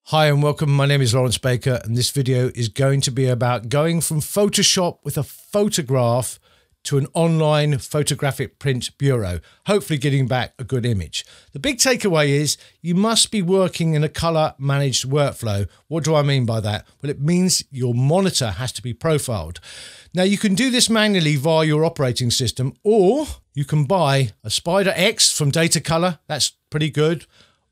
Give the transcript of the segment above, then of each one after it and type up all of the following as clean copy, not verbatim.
Hi and welcome, my name is Lawrence Baker and this video is going to be about going from Photoshop with a photograph to an online photographic print bureau, hopefully getting back a good image. The big takeaway is you must be working in a color managed workflow. What do I mean by that? Well, it means your monitor has to be profiled. Now you can do this manually via your operating system, or you can buy a Spider X from Data Color, that's pretty good,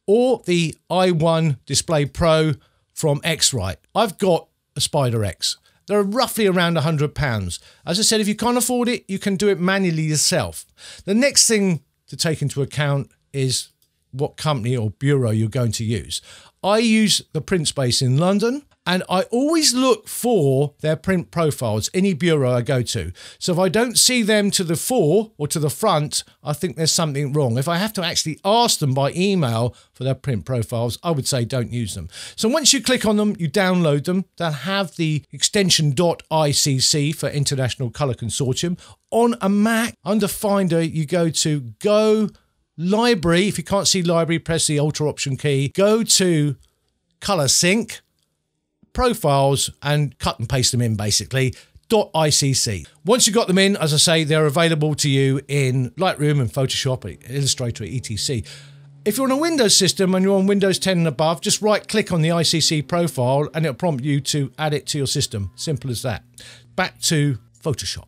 or the i1 Display Pro from X-Rite. I've got a Spider X. They're roughly around £100. As I said, if you can't afford it, you can do it manually yourself. The next thing to take into account is what company or bureau you're going to use. I use the Print Space in London, and I always look for their print profiles, any bureau I go to. So if I don't see them to the fore or to the front, I think there's something wrong. If I have to actually ask them by email for their print profiles, I would say don't use them. So once you click on them, you download them. They'll have the extension .icc for International Colour Consortium. On a Mac, under Finder, you go to Go Library. If you can't see library, press the Alt or Option key. Go to Colour Sync, Profiles, and cut and paste them in basically. .icc. Once you've got them in, as I say, they're available to you in Lightroom and Photoshop, Illustrator, etc. If you're on a Windows system and you're on Windows 10 and above, just right click on the ICC profile and it'll prompt you to add it to your system. Simple as that. Back to Photoshop.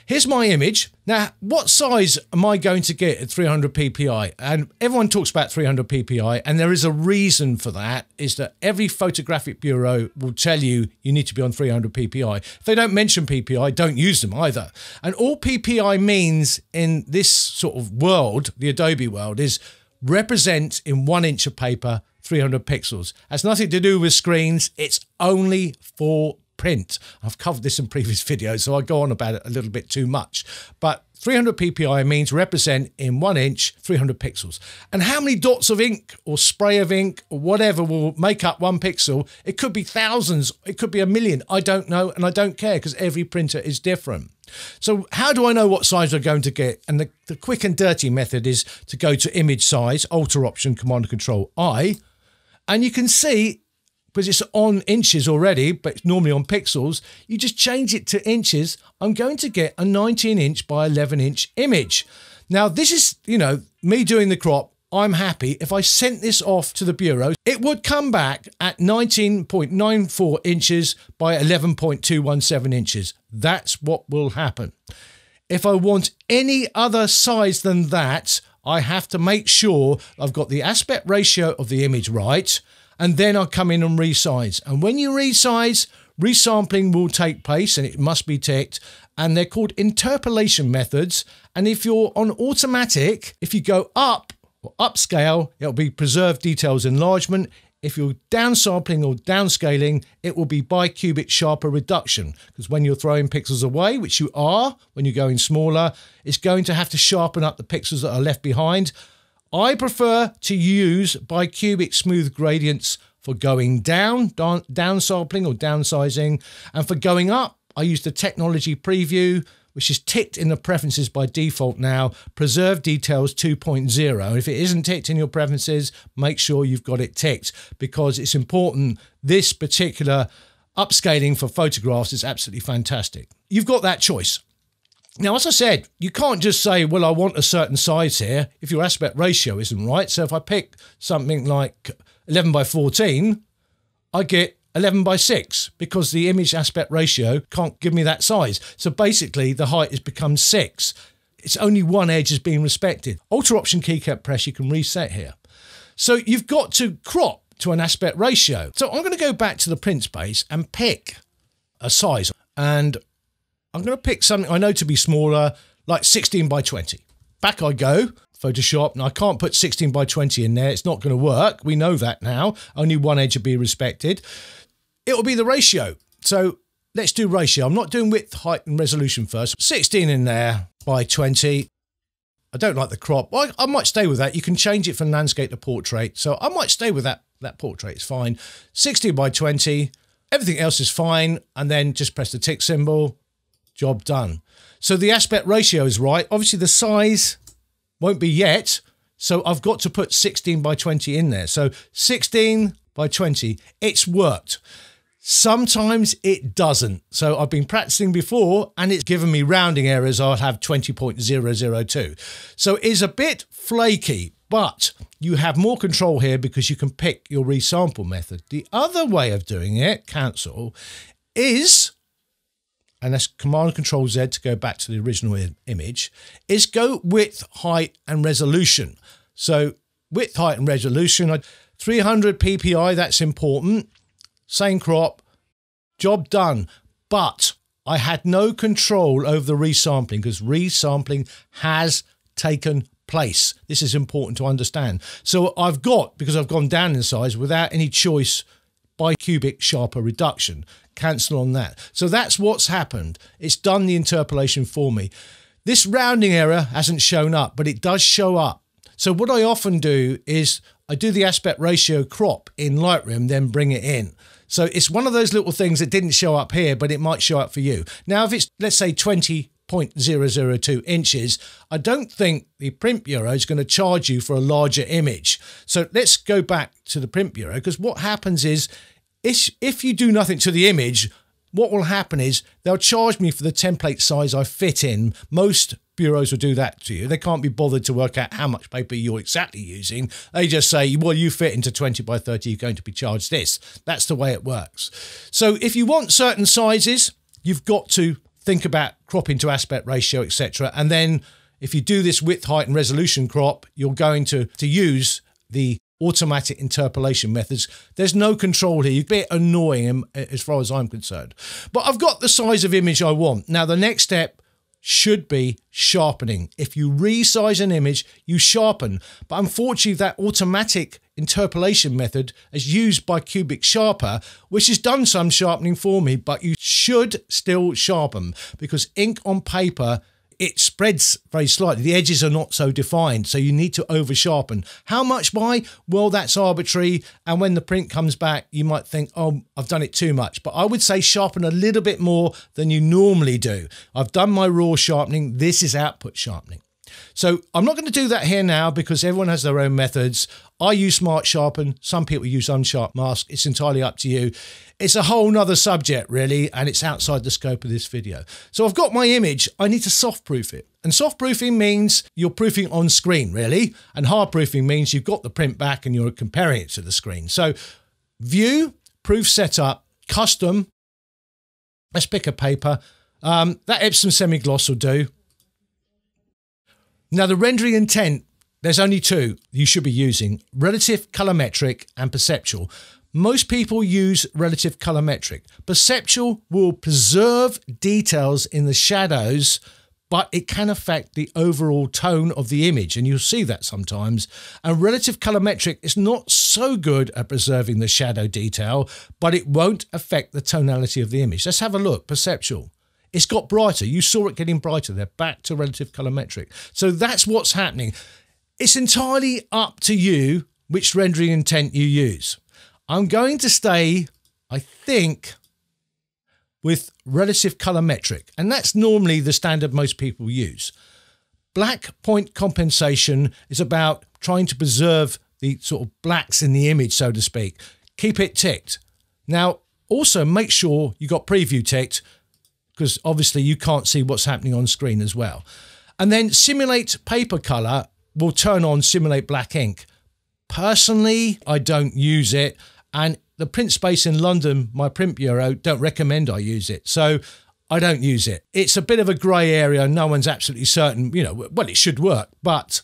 Here's my image. Now, what size am I going to get at 300 ppi? And everyone talks about 300 ppi, and there is a reason for that, is that every photographic bureau will tell you you need to be on 300 ppi. If they don't mention ppi, don't use them either. And all ppi means in this sort of world, the Adobe world, is represent in 1 inch of paper 300 pixels. Has nothing to do with screens. It's only for print. I've covered this in previous videos, so I go on about it a little bit too much. But 300 ppi means represent in 1 inch 300 pixels. And how many dots of ink or spray of ink or whatever will make up 1 pixel? It could be thousands, it could be a million. I don't know, and I don't care because every printer is different. So how do I know what size I'm going to get? And the quick and dirty method is to go to image size, Alt or Option, Command and Control I, and you can see, because it's on inches already, but it's normally on pixels, you just change it to inches. I'm going to get a 19 inch by 11 inch image. Now, this is, me doing the crop. I'm happy. If I sent this off to the bureau, it would come back at 19.94 inches by 11.217 inches. That's what will happen. If I want any other size than that, I have to make sure I've got the aspect ratio of the image right, and then I'll come in and resize. And when you resize, resampling will take place, and it must be ticked, and they're called interpolation methods. And if you're on automatic, if you go up or upscale, it'll be preserve details enlargement. If you're downsampling or downscaling, it will be bicubic sharper reduction, because when you're throwing pixels away, which you are when you're going smaller, it's going to have to sharpen up the pixels that are left behind. I prefer to use bicubic smooth gradients for going down sampling or downsizing, and for going up, I use the technology preview, which is ticked in the preferences by default now, preserve details 2.0. And if it isn't ticked in your preferences, make sure you've got it ticked, because it's important. This particular upscaling for photographs is absolutely fantastic. You've got that choice. Now, as I said, you can't just say, well, I want a certain size here if your aspect ratio isn't right. So if I pick something like 11 by 14, I get 11 by 6 because the image aspect ratio can't give me that size. So basically, the height has become 6. It's only one edge is being respected. Alt or Option keycap press, you can reset here. So you've got to crop to an aspect ratio. So I'm going to go back to the print space and pick a size. And I'm going to pick something I know to be smaller, like 16 by 20. Back I go, Photoshop, and I can't put 16 by 20 in there. It's not going to work. We know that now. Only one edge will be respected. It will be the ratio. So let's do ratio. I'm not doing width, height, and resolution first. 16 in there by 20. I don't like the crop. I might stay with that. You can change it from landscape to portrait. So I might stay with that portrait. It's fine. 16 by 20. Everything else is fine. And then just press the tick symbol. Job done. So the aspect ratio is right. Obviously the size won't be yet. So I've got to put 16 by 20 in there. So 16 by 20, it's worked. Sometimes it doesn't. So I've been practicing before and it's given me rounding errors. I'll have 20.002. So it's a bit flaky, but you have more control here because you can pick your resample method. The other way of doing it, cancel, is, and that's Command Control Z to go back to the original image, is go width, height and resolution. So width, height and resolution, 300 ppi, that's important. Same crop, job done. But I had no control over the resampling because resampling has taken place. This is important to understand. So I've got, because I've gone down in size without any choice, bicubic sharper reduction. Cancel on that. So that's what's happened. It's done the interpolation for me. This rounding error hasn't shown up, but it does show up. So what I often do is I do the aspect ratio crop in Lightroom, then bring it in. So it's one of those little things that didn't show up here, but it might show up for you. Now, if it's, let's say, 20.002 inches, I don't think the print bureau is going to charge you for a larger image. So let's go back to the print bureau, because what happens is if you do nothing to the image, what will happen is they'll charge me for the template size I fit in. Most bureaus will do that to you. They can't be bothered to work out how much paper you're exactly using. They just say, well, you fit into 20 by 30, you're going to be charged this. That's the way it works. So if you want certain sizes, you've got to think about cropping to aspect ratio, etc. And then if you do this width, height and resolution crop, you're going to use the automatic interpolation methods. There's no control here. You're a bit annoying as far as I'm concerned. But I've got the size of image I want. Now, the next step should be sharpening. If you resize an image, you sharpen. But unfortunately, that automatic interpolation method is used by Cubic Sharper, which has done some sharpening for me, but you should still sharpen because ink on paper, it spreads very slightly. The edges are not so defined, so you need to over sharpen. How much by? Well, that's arbitrary. And when the print comes back, you might think, oh, I've done it too much. But I would say sharpen a little bit more than you normally do. I've done my raw sharpening. This is output sharpening. So I'm not going to do that here now because everyone has their own methods. I use Smart Sharpen. Some people use Unsharp Mask. It's entirely up to you. It's a whole nother subject, really, and it's outside the scope of this video. So I've got my image. I need to soft proof it. And soft proofing means you're proofing on screen, really. And hard proofing means you've got the print back and you're comparing it to the screen. So View, Proof Setup, Custom. Let's pick a paper. That Epsom semi-gloss will do. Now, the rendering intent, there's only two you should be using, relative colorimetric and perceptual. Most people use relative colorimetric. Perceptual will preserve details in the shadows, but it can affect the overall tone of the image, and you'll see that sometimes. And relative colorimetric is not so good at preserving the shadow detail, but it won't affect the tonality of the image. Let's have a look. Perceptual. It's got brighter. You saw it getting brighter there. Back to relative colorimetric. So that's what's happening. It's entirely up to you which rendering intent you use. I'm going to stay, I think, with relative colorimetric, and that's normally the standard most people use. Black point compensation is about trying to preserve the sort of blacks in the image, so to speak. Keep it ticked. Now, also make sure you got preview ticked, because obviously you can't see what's happening on screen as well. And then simulate paper color will turn on simulate black ink. Personally, I don't use it. And the print space in London, my print bureau, don't recommend I use it. So I don't use it. It's a bit of a grey area. No one's absolutely certain, you know, well, it should work, but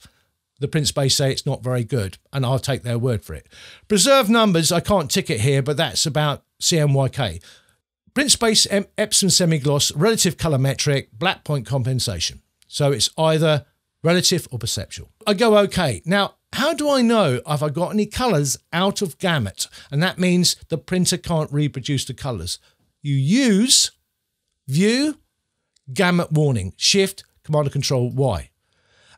the print space say it's not very good, and I'll take their word for it. Preserve numbers, I can't tick it here, but that's about CMYK. Print space, Epsom semi-gloss, relative colorimetric, black point compensation. So it's either relative or perceptual. I go okay. Now, how do I know if I got any colours out of gamut? And that means the printer can't reproduce the colours. You use View, Gamut Warning, Shift, Command and Control Y.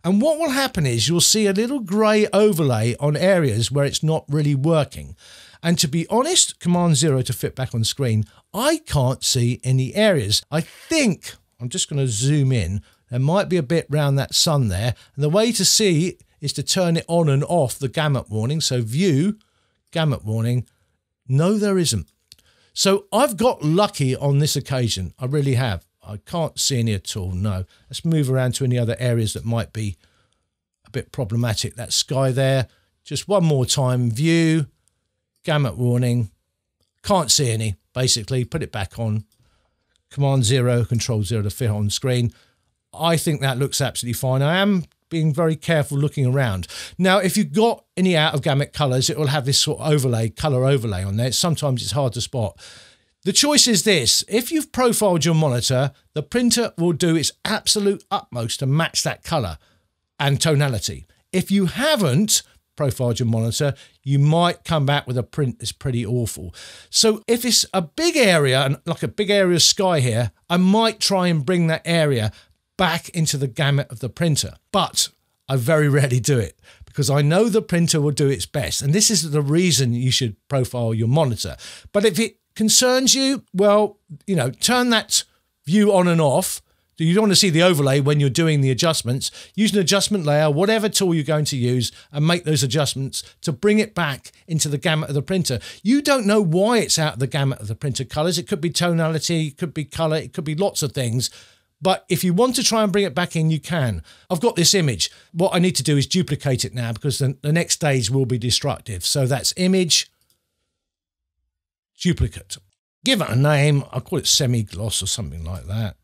And what will happen is you'll see a little grey overlay on areas where it's not really working. And to be honest, Command 0 to fit back on screen, I can't see any areas. I think, I'm just going to zoom in, there might be a bit round that sun there. And the way to see is to turn it on and off the gamut warning. So View, Gamut Warning, No, there isn't. So I've got lucky on this occasion. I really have. I can't see any at all. No. Let's move around to any other areas that might be a bit problematic. That sky there. Just one more time. View. Gamut warning. Can't see any, basically. Put it back on. Command 0, Control 0 to fit on screen. I think that looks absolutely fine. I am being very careful looking around. Now, if you've got any out of gamut colours, it will have this sort of overlay, colour overlay on there. Sometimes it's hard to spot. The choice is this. If you've profiled your monitor, the printer will do its absolute utmost to match that colour and tonality. If you haven't profiled your monitor, you might come back with a print that's pretty awful. So if it's a big area, and like a big area of sky here, I might try and bring that area back into the gamut of the printer. But I very rarely do it because I know the printer will do its best. And this is the reason you should profile your monitor. But if it concerns you, well, you know, turn that view on and off. You don't want to see the overlay when you're doing the adjustments. Use an adjustment layer, whatever tool you're going to use, and make those adjustments to bring it back into the gamut of the printer. You don't know why it's out of the gamut of the printer colours. It could be tonality, it could be colour, it could be lots of things. But if you want to try and bring it back in, you can. I've got this image. What I need to do is duplicate it now because the next stage will be destructive. So that's image, duplicate. Give it a name. I'll call it semi-gloss or something like that.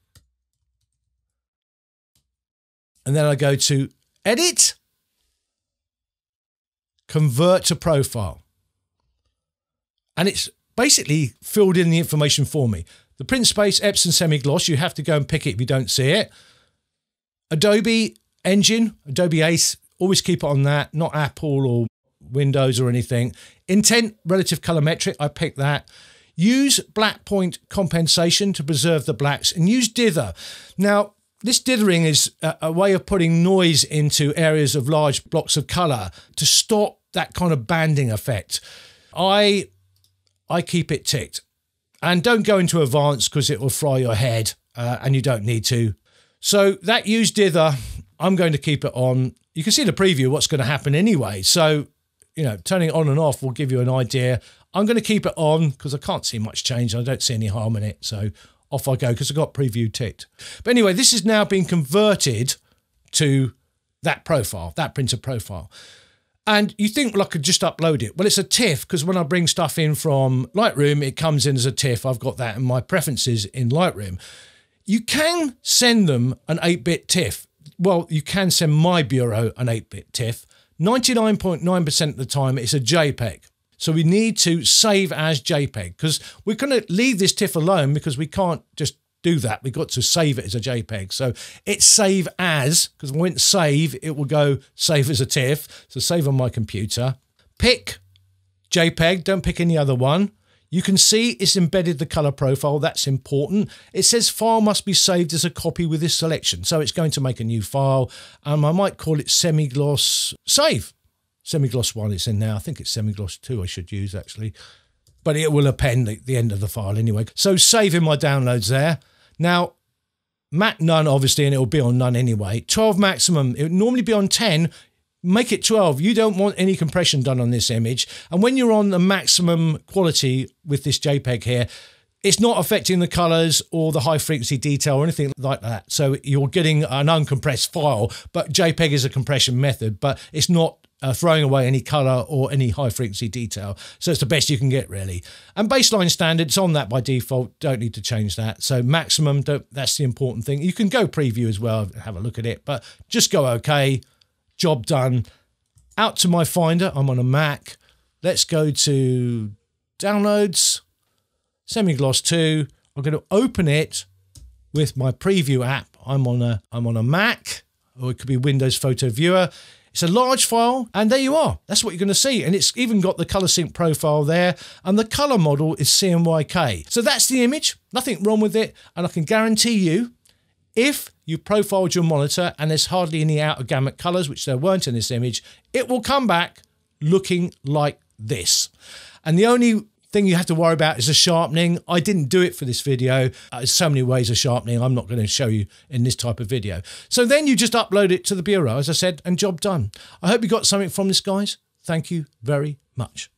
And then I go to Edit, Convert to Profile. And it's basically filled in the information for me. The print space, Epson semi-gloss, you have to go and pick it if you don't see it. Adobe Engine, Adobe Ace, always keep it on that, not Apple or Windows or anything. Intent, relative colorimetric, I picked that. Use black point compensation to preserve the blacks and use dither. Now, this dithering is a way of putting noise into areas of large blocks of colour to stop that kind of banding effect. I keep it ticked. And don't go into advanced because it will fry your head and you don't need to. So that use dither, I'm going to keep it on. You can see the preview, what's going to happen anyway. So, you know, turning it on and off will give you an idea. I'm going to keep it on because I can't see much change. I don't see any harm in it. So off I go because I've got preview ticked. But anyway, this is now being converted to that profile, that printer profile. And you think, well, I could just upload it. Well, it's a TIFF because when I bring stuff in from Lightroom, it comes in as a TIFF. I've got that in my preferences in Lightroom. You can send them an 8-bit TIFF. Well, you can send my bureau an 8-bit TIFF. 99.9% of the time, it's a JPEG. So we need to save as JPEG because we're going to leave this TIFF alone because we can't just do that. We've got to save it as a JPEG. So it's save as, because when it's save, it will go save as a TIFF. So save on my computer. Pick JPEG, don't pick any other one. You can see it's embedded the color profile. That's important. It says file must be saved as a copy with this selection. So it's going to make a new file. I might call it semi-gloss save. Semi-gloss 1 it's in now. I think it's semi-gloss 2 I should use actually. But it will append the end of the file anyway. So save in my downloads there. Now, Mac none, obviously, and it will be on none anyway. 12 maximum. It would normally be on 10. Make it 12. You don't want any compression done on this image. And when you're on the maximum quality with this JPEG here, it's not affecting the colors or the high frequency detail or anything like that. So you're getting an uncompressed file, but JPEG is a compression method, but it's not throwing away any color or any high frequency detail. So it's the best you can get really. And baseline standard, it's on that by default. Don't need to change that. So maximum, that's the important thing. You can go preview as well, have a look at it, but just go okay. Job done. Out to my Finder. I'm on a Mac. Let's go to Downloads, Semi-Gloss 2. I'm going to open it with my preview app. I'm on a Mac, or it could be Windows Photo Viewer. It's a large file, and there you are. That's what you're going to see. And it's even got the color sync profile there, and the color model is CMYK. So that's the image. Nothing wrong with it. And I can guarantee you, if you profiled your monitor and there's hardly any out of gamut colors, which there weren't in this image, it will come back looking like this. And the only thing you have to worry about is the sharpening. I didn't do it for this video. There's so many ways of sharpening. I'm not going to show you in this type of video. So then you just upload it to the bureau, as I said, and job done. I hope you got something from this, guys. Thank you very much.